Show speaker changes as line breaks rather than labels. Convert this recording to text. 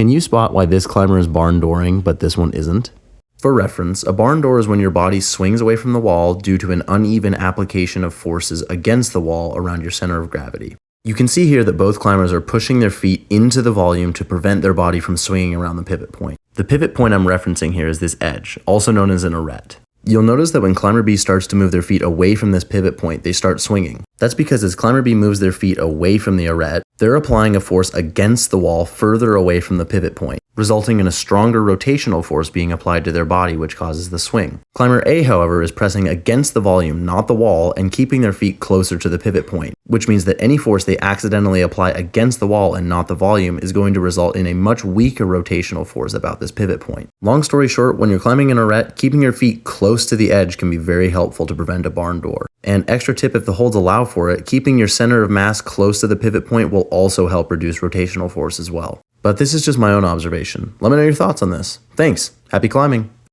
Can you spot why this climber is barn dooring, but this one isn't? For reference, a barn door is when your body swings away from the wall due to an uneven application of forces against the wall around your center of gravity. You can see here that both climbers are pushing their feet into the volume to prevent their body from swinging around the pivot point. The pivot point I'm referencing here is this edge, also known as an arete. You'll notice that when climber B starts to move their feet away from this pivot point, they start swinging. That's because as climber B moves their feet away from the arete, they're applying a force against the wall further away from the pivot point, resulting in a stronger rotational force being applied to their body, which causes the swing. Climber A, however, is pressing against the volume, not the wall, and keeping their feet closer to the pivot point, which means that any force they accidentally apply against the wall and not the volume is going to result in a much weaker rotational force about this pivot point. Long story short, when you're climbing an arete, keeping your feet close to the edge can be very helpful to prevent a barn door. And extra tip, if the holds allow for it, keeping your center of mass close to the pivot point will also help reduce rotational force as well. But this is just my own observation. Let me know your thoughts on this. Thanks. Happy climbing.